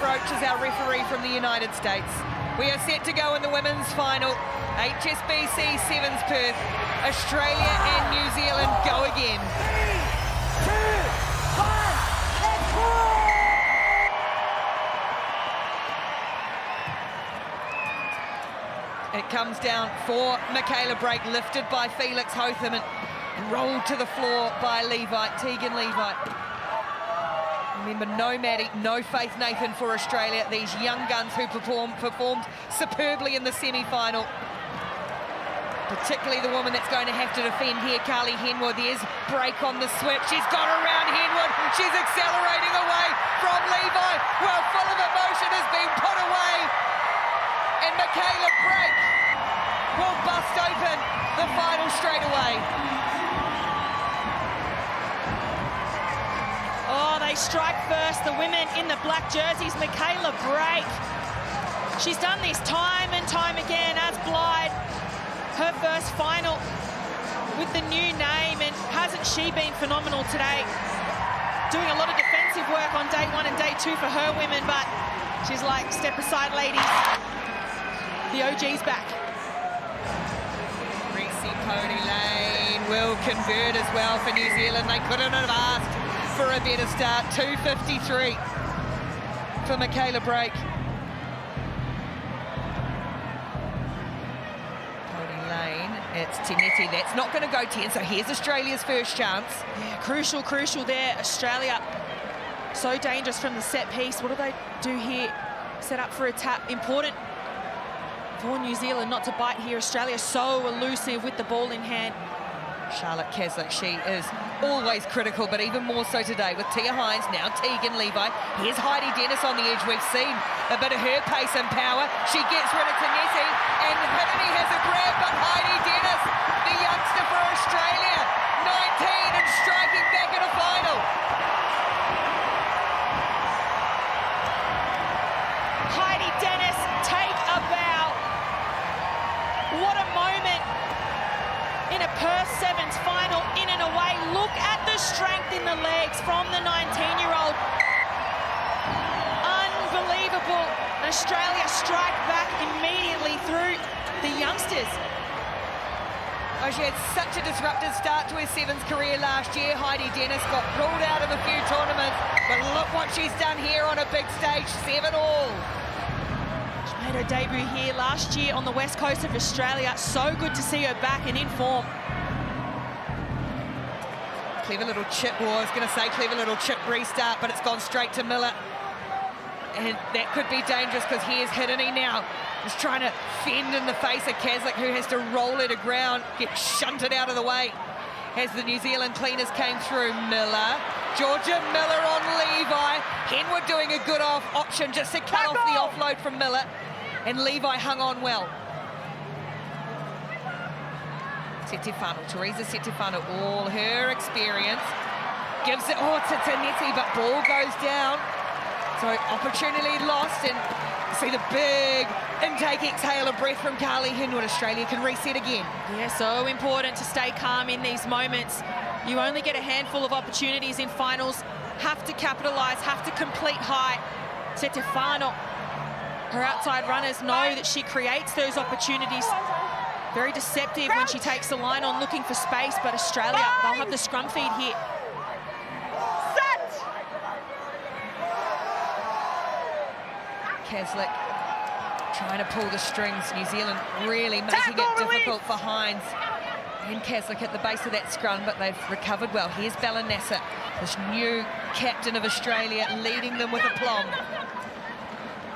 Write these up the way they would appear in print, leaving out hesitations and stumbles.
Roach is our referee from the United States. We are set to go in the women's final. HSBC SVNS Perth, Australia and New Zealand go again. 3, 2, 1, let's go! It comes down for Michaela Brake, lifted by Felix Hotham and rolled to the floor by Tegan Levi. Remember, no Maddie, no Faith Nathan for Australia. These young guns who performed superbly in the semi-final. Particularly the woman that's going to have to defend here, Carly Henwood. There's Brake on the switch. She's got around Henwood. She's accelerating away from Levi. Well, full of emotion has been put away. And Michaela Brake will bust open the final straight away. Oh, they strike first, the women in the black jerseys. Michaela Brake. She's done this time and time again as Blythe. Her first final with the new name, and hasn't she been phenomenal today? Doing a lot of defensive work on day 1 and day 2 for her women, but she's like, step aside, ladies. The OG's back. Cody Lane will convert as well for New Zealand. They couldn't have asked for a better start. 2:53 for Michaela Brake. Cody Lane, it's Tinetti. That's not going to go 10, so here's Australia's first chance. Yeah, crucial there. Australia, so dangerous from the set piece. What do they do here? Set up for a tap. Important for New Zealand not to bite here. Australia so elusive with the ball in hand. Charlotte Caslick, she is always critical, but even more so today with Tia Hines, now Tegan Levi. Here's Heidi Dennis on the edge. We've seen a bit of her pace and power. She gets rid of Tinetti, and Hittany has a grab, but Heidi Dennis, the youngster for Australia, 19 and striking back in a final. Heidi Dennis, take a bow. What a moment in a Perth Sevens final, in and away. Look at the strength in the legs from the 19-year-old. Unbelievable. Australia strike back immediately through the youngsters. Oh, she had such a disruptive start to her sevens career last year. Heidi Dennis got ruled out of a few tournaments, but look what she's done here on a big stage, 7-all. She made her debut here last year on the west coast of Australia. So good to see her back and in form. Clever little chip, well, I was going to say clever little chip restart, but it's gone straight to Miller. And that could be dangerous, because here's Hittany now. Just trying to fend in the face of Caslick, who has to roll her to ground, get shunted out of the way as the New Zealand cleaners came through. Miller, Georgia Miller on Levi. Henwood doing a good option just to cut off the offload from Miller, and Levi hung on well. Setefano, Teresa Setefano, all her experience, gives it to Tinetti, but ball goes down. So opportunity lost, and see the big intake, exhale of breath from Carly Henwood. Australia can reset again. Yeah, so important to stay calm in these moments. You only get a handful of opportunities in finals. Have to capitalise, have to complete high. Setefano, her outside runners know that she creates those opportunities. Very deceptive when she takes the line on looking for space, but Australia, they'll have the scrum feed here. Caslick trying to pull the strings. New Zealand really making it difficult for Hines and Caslick at the base of that scrum, but they've recovered well. Here's Balanassa, this new captain of Australia, leading them with aplomb.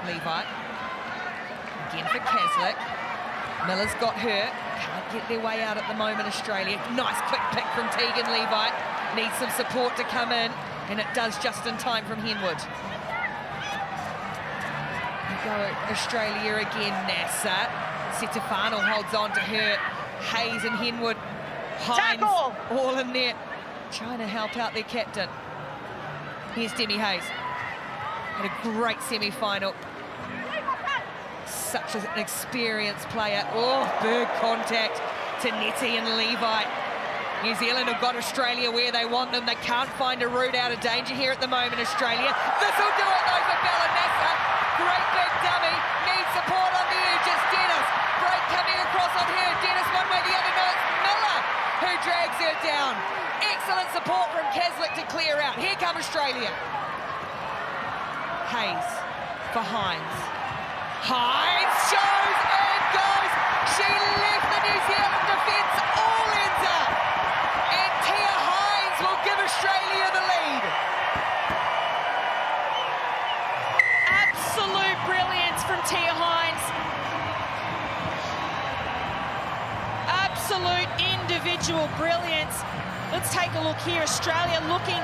Levi, again for Caslick. Miller's got her, can't get their way out at the moment, Australia. Nice quick pick from Tegan Levi. Needs some support to come in, and it does just in time from Henwood. Go Australia again, Nasser. Setefano holds on to her. Hayes and Henwood. Hines all in there, trying to help out their captain. Here's Demi Hayes. Had a great semi-final. Such an experienced player. Oh, big contact to Tinetti and Levi. New Zealand have got Australia where they want them. They can't find a route out of danger here at the moment, Australia. This will do it though for Balanassa. support from Keswick to clear out. Here come Australia. Hayes for Hines. Hines shows and goes. She left the New Zealand defence all ends up. And Tia Hines will give Australia the lead. Absolute brilliance from Tia Hines. Absolute individual brilliance. Let's take a look here. Australia looking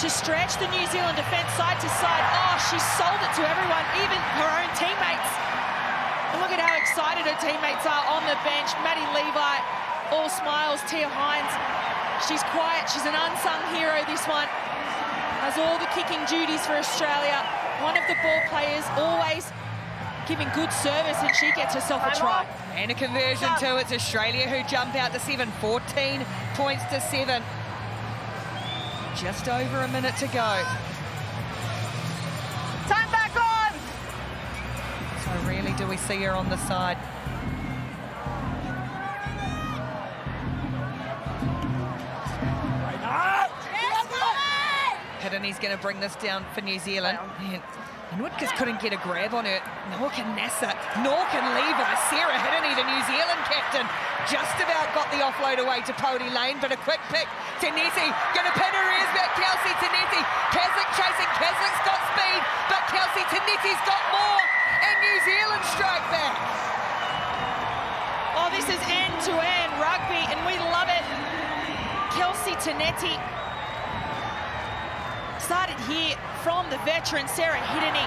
to stretch the New Zealand defence side to side. Oh, she sold it to everyone, even her own teammates. And look at how excited her teammates are on the bench. Maddie Levi, all smiles. Tia Hines, she's quiet. She's an unsung hero, this one. Has all the kicking duties for Australia. One of the ball players, always giving good service, and she gets herself a try. And a conversion too. It's Australia who jump out to 7, 14 points to 7. Just over a minute to go. Time back on! So really do we see her on the side? Hiddeni's going to bring this down for New Zealand. And Whitkers couldn't get a grab on her, nor can Nasser, nor can Levi. Sarah Hiddeny, the New Zealand captain, just about got the offload away to Pody Lane, but a quick pick. Taneti going to pin her ears back. Kelsey Taneti. Keswick chasing. Keswick's got speed, but Kelsey Taneti's got more. And New Zealand strike back. Oh, this is end-to-end rugby, and we love it. Kelsey Taneti started here from the veteran Sarah Hiddeny.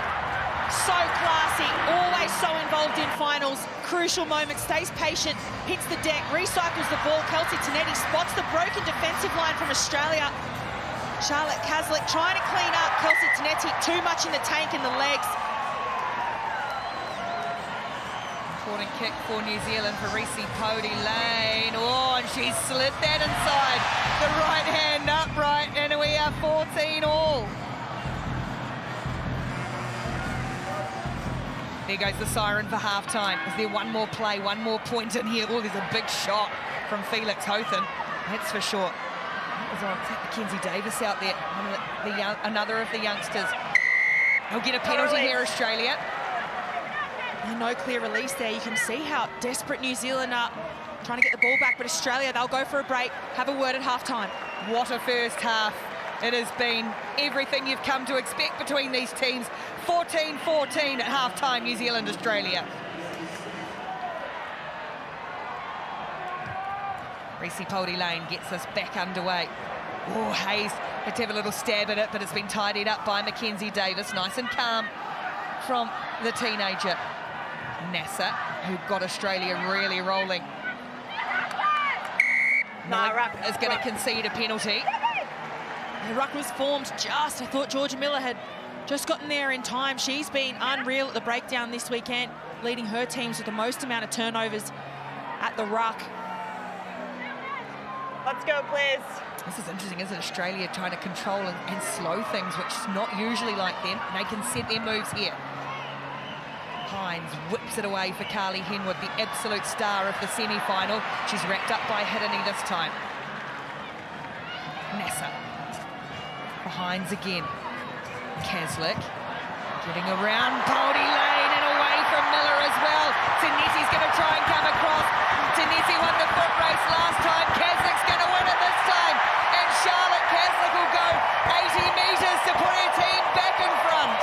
So classy, always so involved in finals. Crucial moment, stays patient, hits the deck, recycles the ball. Kelsey Taneti spots the broken defensive line from Australia. Charlotte Caslick trying to clean up. Kelsey Taneti, too much in the tank in the legs. Important kick for New Zealand for Reese Pody Lane. Oh, and she slid that inside. The right hand upright, and we are 14 all. There goes the siren for half-time. Is there one more play, one more point in here? Oh, there's a big shot from Felix Hothen. That's for sure. Mackenzie Davis out there, another of the youngsters. He'll get a penalty here, Australia. And no clear release there. You can see how desperate New Zealand are trying to get the ball back, but Australia, they'll go for a break, have a word at half-time. What a first half. It has been everything you've come to expect between these teams. 14-14 at half-time, New Zealand, Australia. Reese Pody Lane gets us back underway. Oh, Hayes had to have a little stab at it, but it's been tidied up by Mackenzie Davis. Nice and calm from the teenager. Nasser, who got Australia really rolling. Ruck is going to concede a penalty. The ruck was formed just. I thought Georgia Miller had just gotten there in time. She's been unreal at the breakdown this weekend, leading her teams with the most amount of turnovers at the ruck. Let's go, please. This is interesting, isn't it? Australia trying to control and slow things, which is not usually like them. They can set their moves here. Hines whips it away for Carly Henwood, the absolute star of the semi-final. She's wrapped up by Hiddeny this time. Nasser. For Hines again. Caslick getting around Pody Lane and away from Miller as well. Taneti's going to try and come across. Taneti won the foot race last time. Caslick's going to win it this time. And Charlotte Caslick will go 80 metres to put her team back in front.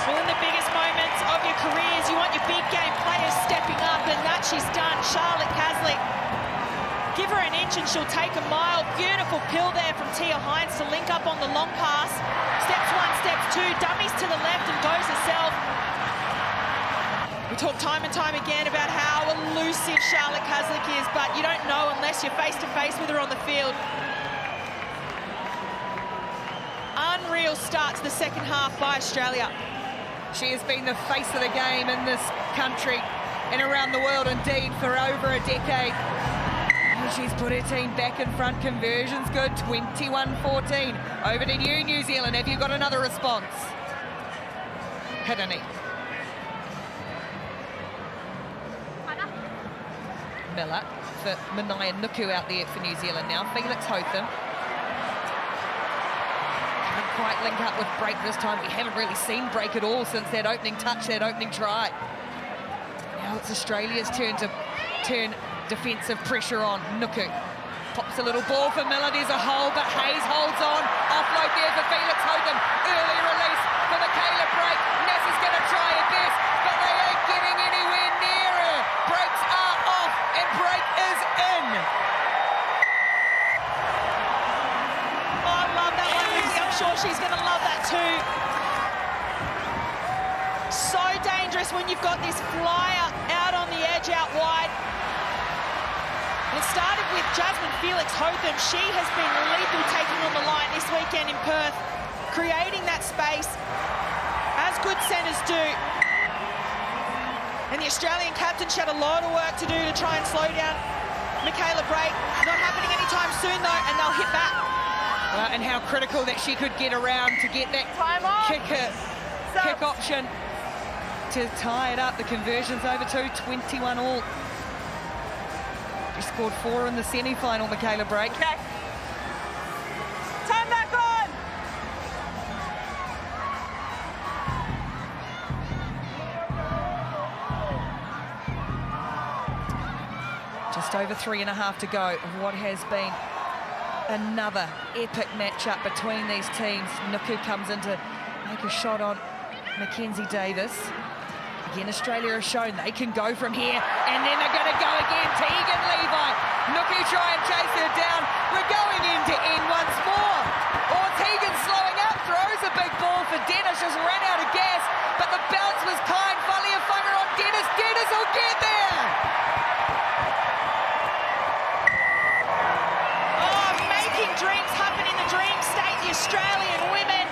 Well, in the biggest moments of your careers, you want your big game players stepping up, and that she's done. Charlotte Caslick, give her an inch and she'll take a mile. Beautiful pill there from Tia Hines to link up on the long pass. Steps one, steps two, dummies to the left and goes herself. We talk time and time again about how elusive Charlotte Caslick is, but you don't know unless you're face-to-face with her on the field. Unreal start to the second half by Australia. She has been the face of the game in this country and around the world indeed for over a decade. And she's put her team back in front. Conversion's good, 21-14. Over to you, New Zealand. Have you got another response? Hiddeny. Miller for Manai and Nuku out there for New Zealand now. Felix Hotham. Can't quite link up with Break this time. We haven't really seen Break at all since that opening touch, that opening try. Now it's Australia's turn to turn defensive pressure on. Nuku pops a little ball for Miller. There's a hole, but Hayes holds on. Offload there for Felix Hotham. Early release for Michaela Break. Nessa's going to try her best, but they ain't getting anywhere near her. Breaks are off, and Break is in. Oh, I love that one, Lucy. I'm sure she's going to love that too. So dangerous when you've got this flyer out on the edge, out wide. It started with Jasmine Felix Hotham. She has been lethal taking on the line this weekend in Perth, creating that space, as good centres do. And the Australian captain, she had a lot of work to do to try and slow down Michaela Break. Not happening anytime soon, though, and they'll hit back. And how critical that she could get around to get that kick option to tie it up. The conversion's over to 21 all. She scored 4 in the semi-final, Michaela Break. Okay. Time back on. Just over 3.5 to go of what has been another epic matchup between these teams. Nuku comes in to make a shot on Mackenzie Davis. Again, Australia has shown they can go from here, and then they're going to go again. Tegan Levi. Nuku try and chase her down. We're going end-to-end once more. Oh, Tegan slowing up, throws a big ball for Dennis, just ran out of gas, but the bounce was kind. Faliafunga on Dennis. Dennis will get there. Oh, making dreams happen in the Dream State, the Australian women.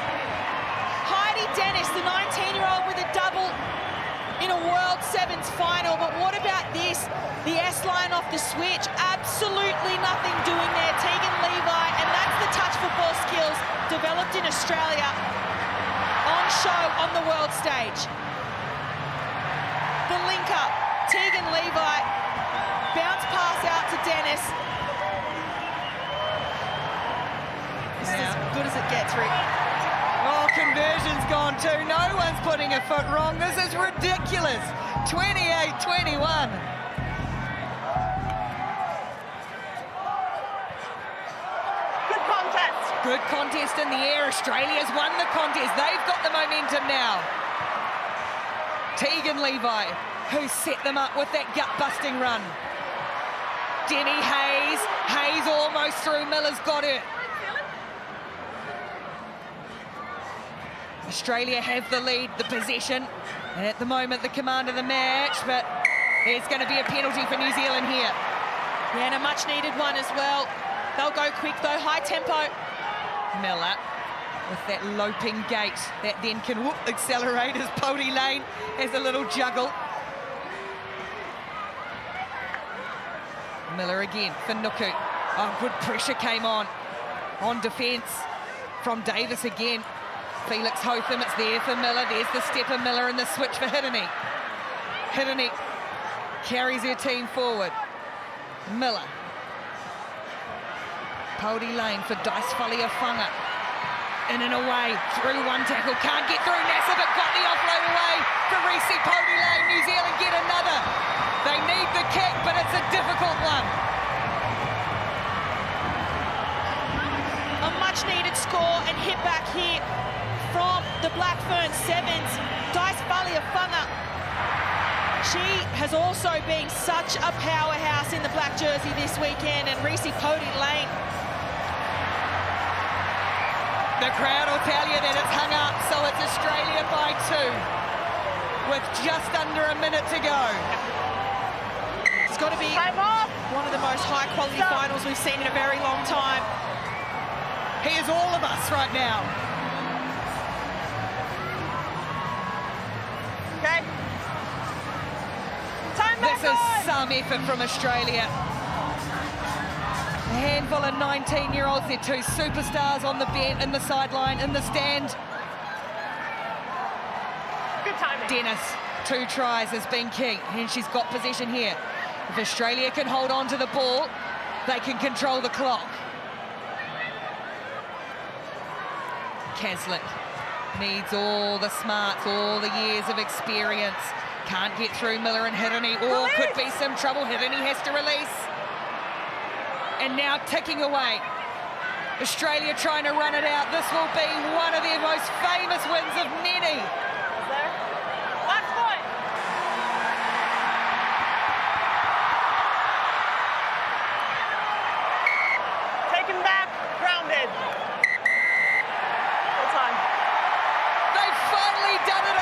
Heidi Dennis, the 19-year-old with a double in a World Sevens final. But what about this? The S-line off the switch, absolutely nothing doing there. Tegan Levi, and that's the touch football skills developed in Australia on show on the world stage. The link up, Tegan Levi, bounce pass out to Dennis. This is as good as it gets, Rick. Oh, conversion's gone too. No one's putting a foot wrong. This is ridiculous. 28-21. Good contest. Good contest in the air. Australia's won the contest. They've got the momentum now. Tegan Levi, who set them up with that gut-busting run. Denny Hayes. Hayes almost through. Miller's got her. Australia have the lead, the possession, and at the moment the command of the match, but there's going to be a penalty for New Zealand here. Yeah, and a much-needed one as well. They'll go quick, though, high tempo. Miller with that loping gait that then can accelerate as Pody Lane has a little juggle. Miller again for Nuku. Oh, good pressure came on defence from Davis again. Felix Hotham, it's there for Miller. There's the step of Miller and the switch for Hiddeny. Hiddeny carries her team forward. Miller. Pody Lane for Dice Faliafunga. In and away, through one tackle. Can't get through Nassa, but got the offload away for Reese Pody Lane. New Zealand get another. They need the kick, but it's a difficult one. A much-needed score and hit back here from the Black Ferns Sevens. Dice Faliafunga. She has also been such a powerhouse in the black jersey this weekend, and Reese Pody Lane. The crowd will tell you that it's hung up, so it's Australia by 2 with just under a minute to go. It's got to be one of the most high-quality finals we've seen in a very long time. Here's all of us right now. Okay. Time back This is on. some effort from Australia. A handful of 19-year-olds, they're 2 superstars on the bench, in the sideline, in the stand. Good timing. Dennis, 2 tries has been key, and she's got possession here. If Australia can hold on to the ball, they can control the clock. Caslick needs all the smarts, all the years of experience. Can't get through Miller and Hirini. Or could be some trouble. Hirini has to release. And now ticking away. Australia trying to run it out. This will be one of their most famous wins of many. Last point. Taken back, grounded. Full time. They've finally done it